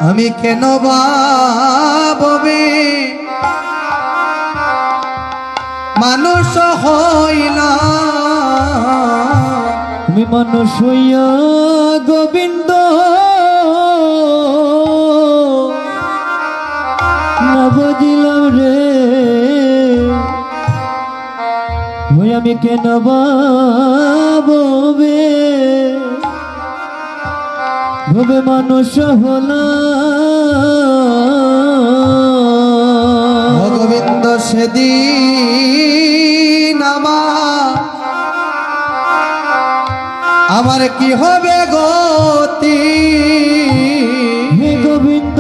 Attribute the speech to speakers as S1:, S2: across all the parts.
S1: আমি কেন ভাবে মানুষ হইলাম,
S2: আমি মানুষ হইয়া গোবিন্দ না বুঝিলাম রে, ওই আমি কেন ভাবে ভবে মানুষ হলাম।
S1: গোবিন্দ সেদিন আমার কি হবে গতি,
S2: হে গোবিন্দ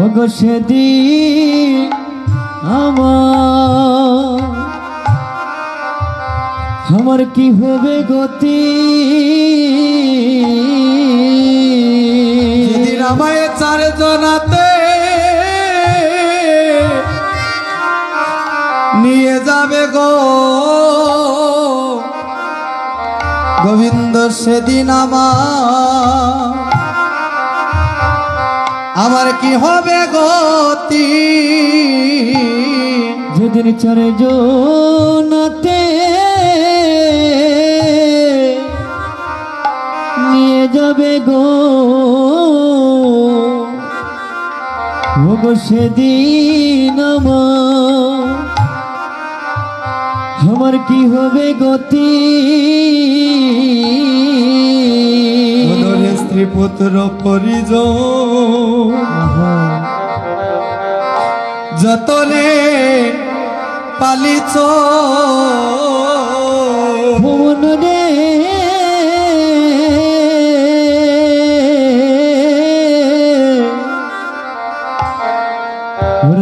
S2: ওগো সেদিন আমার কি হবে গতি,
S1: যেদিন আমায় চারজনাতে নিয়ে যাবে গো গোবিন্দ, সেদিন আমার কি হবে গতি,
S2: যেদিন চারজনাতে নিয়ে যাবে গো ওগো সেদিন আমার কি হবে গতি,
S1: স্ত্রী পুত্র পরিজন যতনে পালিছ
S2: ভুবন রে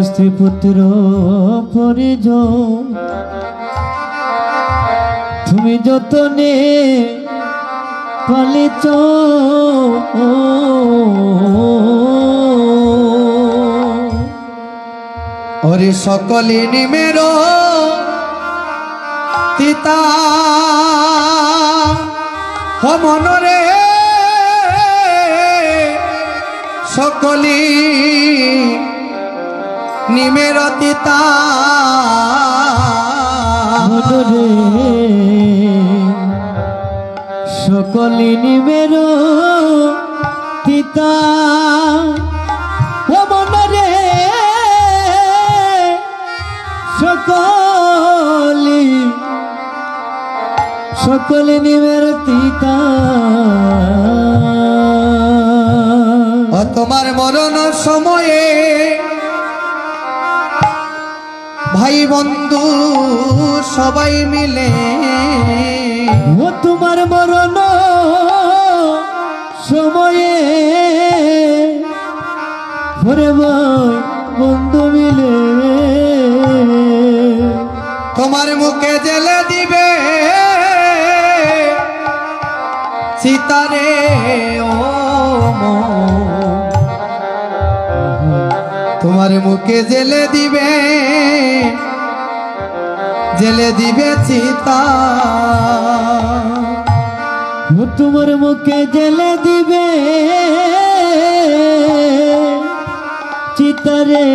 S2: স্ত্রী পুত্র পরিজন তুমি যতনে পালিছ,
S1: ওরে সকলে নিমের তিতা মনরে সকলে নিমের তিতা
S2: সকলে নিমের তিতা মনরে সকলে নিমের তিতা,
S1: তোমার মরণ সময়ে ভাই বন্ধু সবাই মিলে
S2: ও তোমার মরণ সময়ে ভরে ভাই বন্ধু মিলে
S1: তোমার মুখে জেলে দিবে সীতারে ও তোমার মুখে জেলে দিবে সীতা,
S2: তোমার মুখে জেলে দিবে চিতারে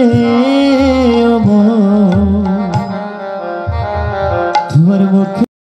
S2: তোমার মুখে